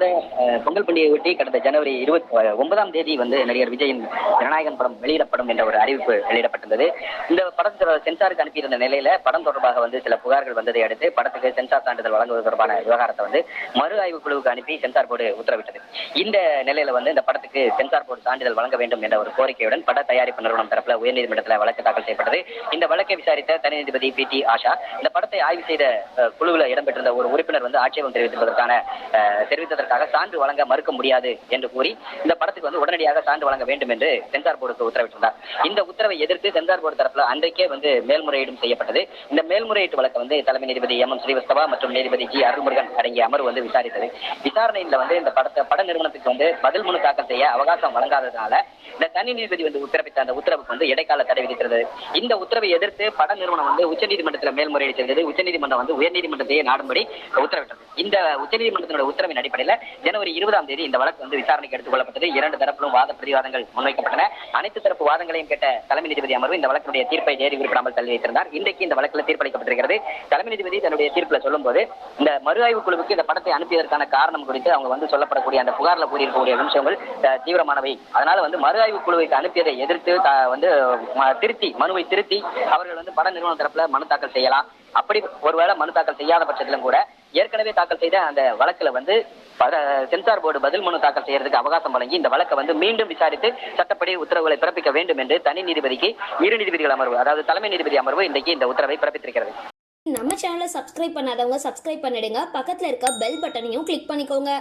கடந்த பொங்கல் பண்டிகையை ஒட்டி கடந்த ஜனவரி 29ஆம் தேதி வந்து நடிகர் விஜயின் ஜனநாயகன் படம் வெளியிடப்படும் என்ற ஒரு அறிவிப்பு வெளியிடப்பட்டிருந்தது. இந்த படம் சென்சாருக்கு அனுப்பியிருந்த நிலையில படம் தொடர்பாக வந்து சில புகார்கள் வந்ததை அடுத்து படத்துக்கு சென்சார் சான்றிதழ் வழங்குவது தொடர்பான விவகாரத்தை வந்து மறு ஆய்வு குழுவுக்கு அனுப்பி சென்சார் போர்டு உத்தரவிட்டது. இந்த நிலையில வந்து இந்த படத்துக்கு சென்சார் போர்டு சான்றிதழ் வழங்க வேண்டும் என்ற ஒரு கோரிக்கையுடன் பட தயாரிப்பு நிறுவனம் தரப்புல உயர்நீதிமன்றத்தில் வழக்கு தாக்கல் செய்யப்பட்டது. இந்த வழக்கை விசாரித்த தனி நீதிபதி PT ஆஷா இந்த படத்தை ஆய்வு செய்த குழுவில் இடம்பெற்றிருந்த ஒரு உறுப்பினர் வந்து ஆட்சேபம் தெரிவித்ததற்காக சான்று வழங்க மறுக்க முடியாது என்று கூறி இந்த படத்துக்கு வந்து உடனடியாக சான்று வழங்க வேண்டும் என்று சென்சார் போர்டுக்கு உத்தரவிட்டிருந்தார். இந்த உத்தரவை எதிர்த்து சென்சார் போர்டு தரப்புல அன்றைக்கே வந்து மேல்முறையீடும் செய்யப்பட்டது. இந்த மேல்முறையீட்டு வழக்கு வந்து தலைமை நீதிபதி MM ஸ்ரீவஸ்தவா மற்றும் நீதிபதி G அருள்முருகன் அடங்கிய அமர்வு வந்து விசாரித்தது. விசாரணையில் வந்து இந்த பட நிறுவனத்துக்கு வந்து பதில் மனு தாக்கல் செய்ய அவகாசம் வழங்காததுனால இந்த தனி நீதிபதி வந்து உத்தரவிட்ட அந்த உத்தரவுக்கு வந்து இடைக்கால தடை விதித்திருந்தது. இந்த உத்தரவை எதிர்த்து பட நிறுவனம் வந்து உச்சநீதிமன்றத்தில் மேல்முறையீடு செய்தது. உச்சநீதிமன்றம் வந்து உயர்நீதிமன்றத்தையே நாடும்படி உத்தரவிட்டது. இந்த உச்சநீதிமன்றத்தினுடைய உத்தரவின் அடிப்படையில் ஜனவரி 20ஆம் தேதி இந்த வழக்கு வந்து விசாரணைக்கு எடுத்துக் கொள்ளப்பட்டது. இரண்டு தரப்பிலும் வாத பிரதிவாதங்கள் முன்வைக்கப்பட்டன. அனைத்து தரப்பு வாதங்களையும் கேட்ட தலைமை நீதிபதி அமர்வு இந்த வழக்கினுடைய தீர்ப்பை தேதி குறிப்பிடாமல் தள்ளி வைத்திருந்தார். இன்றைக்கு இந்த வழக்கில் தீர்ப்பளிக்கப்பட்டிருக்கிறது. தலைமை நீதிபதி தன்னுடைய தீர்ப்பில் சொல்லும்போது இந்த மறு ஆய்வு குழுவுக்கு இந்த படத்தை அனுப்பியதற்கான காரணம் குறித்து அவங்க வந்து சொல்லப்படக்கூடிய அந்த புகாரில் கூறியிருக்கக்கூடிய அம்சங்கள் தீவிரமானவை. அதனால வந்து மறு ஆய்வு குழுவுக்கு அனுப்பியதை எதிர்த்து வந்து மனுவை திருத்தி அவர்கள் வந்து பட நிறுவன தரப்புல மனு தாக்கல் செய்யலாம். அப்படி ஒருவேளை மனு தாக்கல் செய்யாத பட்சத்திலும் கூட ஏற்கனவே தாக்கல் செய்த அந்த வழக்குல வந்து சென்சார் போர்டு பதில் மனு தாக்கல் செய்யறதுக்கு அவகாசம் வழங்கி இந்த வழக்கை வந்து மீண்டும் விசாரித்து சட்டப்படி உத்தரவுகளை பிறப்பிக்க வேண்டும் என்று தனி நீதிபதிக்கு இரு நீதிபதிகள் அமர்வு, அதாவது தலைமை நீதிபதி அமர்வு இன்றைக்கு இந்த உத்தரவை பிறப்பித்திருக்கிறது. நம்ம சேனலை சப்ஸ்கிரைப் பண்ணாதவங்க சப்ஸ்கிரைப் பண்ணிடுங்க. பக்கத்துல இருக்க பெல் பட்டனையும் கிளிக் பண்ணிக்கோங்க.